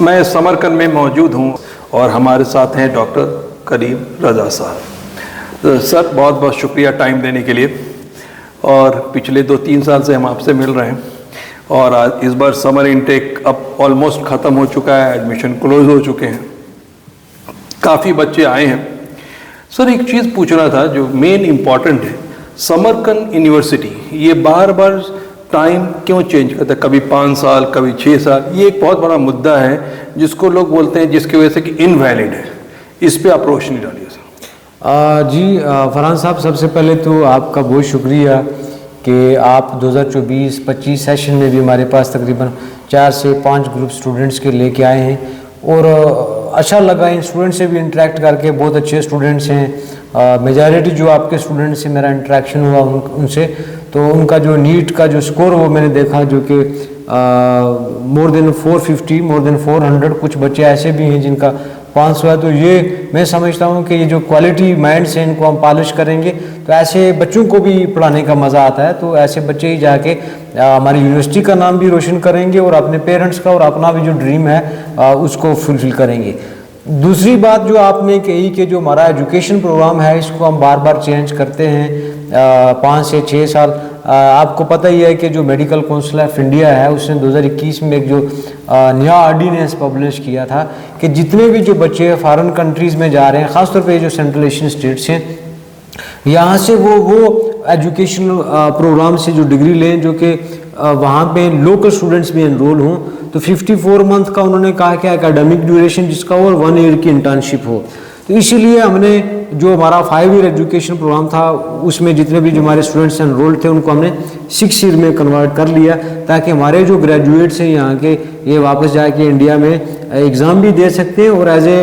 मैं समरकंद में मौजूद हूँ और हमारे साथ हैं डॉक्टर करीम रज़ा साहब। सर बहुत बहुत शुक्रिया टाइम देने के लिए। और पिछले 2-3 साल से हम आपसे मिल रहे हैं और आज इस बार समर इनटेक अब ऑलमोस्ट ख़त्म हो चुका है, एडमिशन क्लोज हो चुके हैं, काफ़ी बच्चे आए हैं। सर एक चीज़ पूछना था जो मेन इम्पॉर्टेंट है, समरकंद यूनिवर्सिटी ये बार बार टाइम क्यों चेंज करता है, कभी 5 साल कभी 6 साल, ये एक बहुत बड़ा मुद्दा है जिसको लोग बोलते हैं जिसकी वजह से कि इनवैलिड है। इस पे आप रोशनी डालिए सर। जी फरहान साहब, सबसे पहले तो आपका बहुत शुक्रिया कि आप 2024-25 सेशन में भी हमारे पास तकरीबन 4 से 5 ग्रुप स्टूडेंट्स के लेके आए हैं और अच्छा लगा इन स्टूडेंट से भी इंटरेक्ट करके। बहुत अच्छे स्टूडेंट्स हैं, मेजॉरिटी जो आपके स्टूडेंट्स से मेरा इंटरेक्शन हुआ उनसे, तो उनका जो नीट का जो स्कोर वो मैंने देखा जो कि मोर देन 450, मोर देन 400, कुछ बच्चे ऐसे भी हैं जिनका 500 है। तो ये मैं समझता हूँ कि ये जो क्वालिटी माइंड्स हैं इनको हम पॉलिश करेंगे तो ऐसे बच्चों को भी पढ़ाने का मज़ा आता है। तो ऐसे बच्चे ही जाके हमारी यूनिवर्सिटी का नाम भी रोशन करेंगे और अपने पेरेंट्स का और अपना भी जो ड्रीम है उसको फुलफिल करेंगे। दूसरी बात जो आपने कही कि जो हमारा एजुकेशन प्रोग्राम है इसको हम बार बार चेंज करते हैं 5 से 6 साल। आपको पता ही है कि जो मेडिकल काउंसिल ऑफ इंडिया है उसने 2021 में एक जो नया ऑर्डिनेंस पब्लिश किया था कि जितने भी जो बच्चे फॉरेन कंट्रीज़ में जा रहे हैं, ख़ासतौर पे जो सेंट्रल एशियन स्टेट्स हैं, यहाँ से वो एजुकेशनल प्रोग्राम से जो डिग्री लें जो कि वहाँ पे लोकल स्टूडेंट्स भी एनरोल हों। तो 54 मंथ का उन्होंने कहा कि एकेडमिक ड्यूरेशन जिसका और 1 ईयर की इंटर्नशिप हो। तो इसीलिए हमने जो हमारा 5 ईयर एजुकेशन प्रोग्राम था उसमें जितने भी जो हमारे स्टूडेंट्स एनरोल थे उनको हमने 6 ईयर में कन्वर्ट कर लिया ताकि हमारे जो ग्रेजुएट्स हैं यहाँ के ये वापस जाके इंडिया में एग्ज़ाम भी दे सकते हैं और एज ए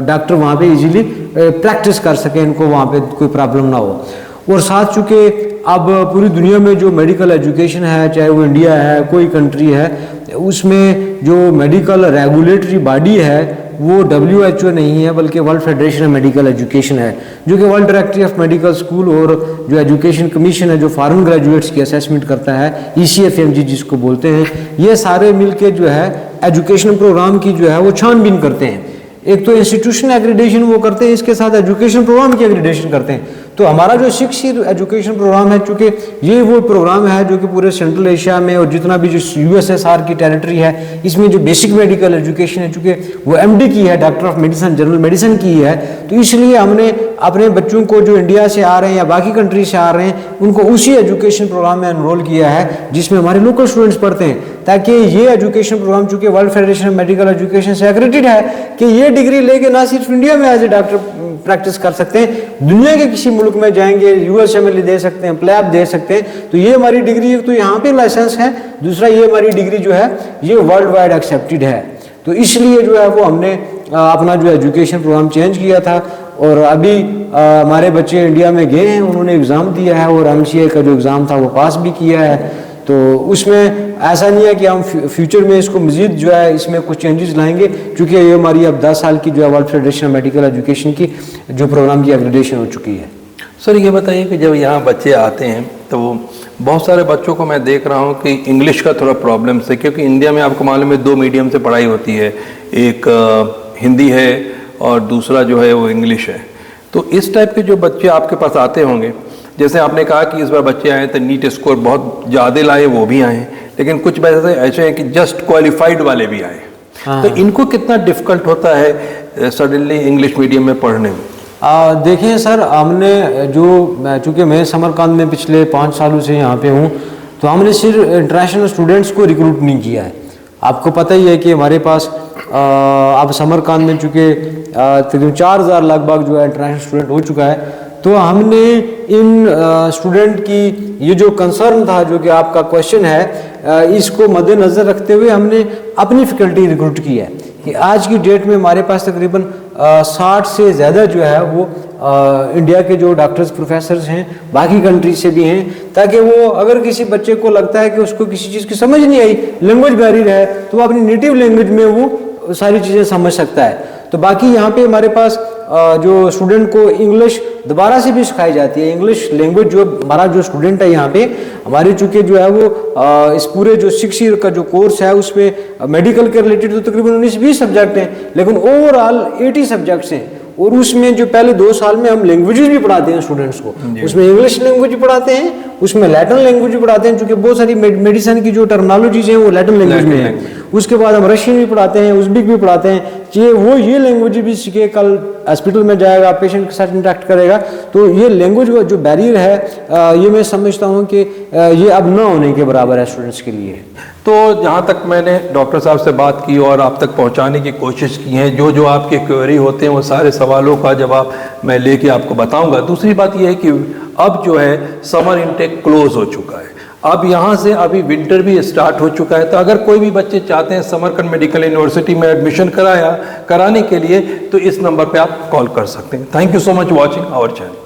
डॉक्टर वहाँ पे इजीली प्रैक्टिस कर सकें, इनको वहाँ पे कोई प्रॉब्लम ना हो। और साथ चूँकि अब पूरी दुनिया में जो मेडिकल एजुकेशन है, चाहे वो इंडिया है कोई कंट्री है, उसमें जो मेडिकल रेगुलेटरी बॉडी है वो WHO नहीं है बल्कि world federation of medical education है, जो कि world directory of medical school और जो एजुकेशन कमीशन है जो फॉरेन ग्रेजुएट्स की असेसमेंट करता है, ECFMG जिसको बोलते हैं, ये सारे मिलके जो है एजुकेशन प्रोग्राम की जो है वो छानबीन करते हैं। एक तो इंस्टीट्यूशन एग्रीडेशन वो करते हैं, इसके साथ एजुकेशन प्रोग्राम की एग्रीडेशन करते हैं। तो हमारा जो 6 ईयर एजुकेशन प्रोग्राम है, चूँकि ये वो प्रोग्राम है जो कि पूरे सेंट्रल एशिया में और जितना भी जो USSR की टेरिटरी है इसमें जो बेसिक मेडिकल एजुकेशन है, चूँकि वो MD की है, doctor of medicine, general medicine की है, तो इसलिए हमने अपने बच्चों को जो इंडिया से आ रहे हैं या बाकी कंट्री से आ रहे हैं उनको उसी एजुकेशन प्रोग्राम में एनरोल किया है जिसमें हमारे लोकल स्टूडेंट्स पढ़ते हैं, ताकि ये एजुकेशन प्रोग्राम चूँकि world federation of medical education से एक्रेडिटेड है कि ये डिग्री लेके ना सिर्फ इंडिया में एज ए डॉक्टर प्रैक्टिस कर सकते हैं, दुनिया के किसी मुल्क में जाएंगे USA में दे सकते हैं, प्लैब दे सकते हैं। तो ये हमारी डिग्री तो यहाँ पे लाइसेंस है, दूसरा ये हमारी डिग्री जो है ये वर्ल्ड वाइड एक्सेप्टेड है। तो इसलिए जो है वो हमने अपना जो एजुकेशन प्रोग्राम चेंज किया था और अभी हमारे बच्चे इंडिया में गए हैं, उन्होंने एग्ज़ाम दिया है और MCA का जो एग्ज़ाम था वो पास भी किया है। तो उसमें ऐसा नहीं है कि हम फ्यूचर में इसको मज़ीद जो है इसमें कुछ चेंजेस लाएंगे, क्योंकि ये हमारी अब 10 साल की जो है world federation of medical education की जो प्रोग्राम की एग्रीडेशन हो चुकी है। सर ये बताइए कि जब यहाँ बच्चे आते हैं तो बहुत सारे बच्चों को मैं देख रहा हूँ कि इंग्लिश का थोड़ा प्रॉब्लम है, क्योंकि इंडिया में आपको मालूम है 2 मीडियम से पढ़ाई होती है, एक हिंदी है और दूसरा जो है वो इंग्लिश है। तो इस टाइप के जो बच्चे आपके पास आते होंगे, जैसे आपने कहा कि इस बार बच्चे आए तो नीट स्कोर बहुत ज़्यादा लाए, वो भी आए, लेकिन कुछ वैसे ऐसे हैं कि जस्ट क्वालिफाइड वाले भी आए। तो इनको कितना डिफ़िकल्ट होता है सडनली इंग्लिश मीडियम में पढ़ने में? देखिए सर, हमने जो चूँकि मैं समरकंद में पिछले 5 सालों से यहाँ पे हूँ, तो हमने सिर्फ इंटरनेशनल स्टूडेंट्स को रिक्रूट नहीं किया है। आपको पता ही है कि हमारे पास अब समरकंद में चूँकि तकरीबन 4000 लगभग जो है इंटरनेशनल स्टूडेंट हो चुका है। तो हमने इन स्टूडेंट की ये जो कंसर्न था जो कि आपका क्वेश्चन है, इसको मद्देनज़र रखते हुए हमने अपनी फैकल्टी रिक्रूट की है कि आज की डेट में हमारे पास तकरीबन 60 से ज़्यादा जो है वो इंडिया के जो डॉक्टर्स प्रोफेसर्स हैं बाकी कंट्री से भी हैं, ताकि वो अगर किसी बच्चे को लगता है कि उसको किसी चीज़ की समझ नहीं आई, लैंग्वेज बैरियर है, तो वो अपनी नेटिव लैंग्वेज में वो सारी चीज़ें समझ सकता है। तो बाकी यहाँ पे हमारे पास जो स्टूडेंट को इंग्लिश दोबारा से भी सिखाई जाती है। इंग्लिश लैंग्वेज जो हमारा जो स्टूडेंट है यहाँ पे हमारे चूँकि जो है वो इस पूरे जो 6 ईयर का जो कोर्स है उसमें मेडिकल के रिलेटेड तो तकरीबन 19-20 सब्जेक्ट हैं, लेकिन ओवरऑल 80 सब्जेक्ट्स हैं। और उसमें जो पहले 2 साल में हम लैंग्वेजेस भी पढ़ाते हैं स्टूडेंट्स को, उसमें इंग्लिश लैंग्वेज भी पढ़ाते हैं, उसमें लैटिन लैंग्वेज भी पढ़ाते हैं, क्योंकि बहुत सारी मेडिसिन की जो टर्मिनोलॉजीज हैं वो लैटिन लैंग्वेज में है। उसके बाद हम रशियन भी पढ़ाते हैं, उज़्बेक भी पढ़ाते हैं, ये लैंग्वेज भी सीखे, कल हॉस्पिटल में जाएगा, पेशेंट के साथ इंटरेक्ट करेगा। तो ये लैंग्वेज का जो बैरियर है ये मैं समझता हूँ कि ये अब ना होने के बराबर है स्टूडेंट्स के लिए। तो जहाँ तक मैंने डॉक्टर साहब से बात की और आप तक पहुँचाने की कोशिश की है, जो आपके क्वेरी होते हैं वो सारे सवालों का जवाब मैं लेके आपको बताऊंगा। दूसरी बात यह है कि अब जो है समर इनटेक क्लोज हो चुका है, अब यहाँ से अभी विंटर भी स्टार्ट हो चुका है। तो अगर कोई भी बच्चे चाहते हैं समरकंद मेडिकल यूनिवर्सिटी में एडमिशन कराने के लिए तो इस नंबर पे आप कॉल कर सकते हैं। Thank you so much watching our channel.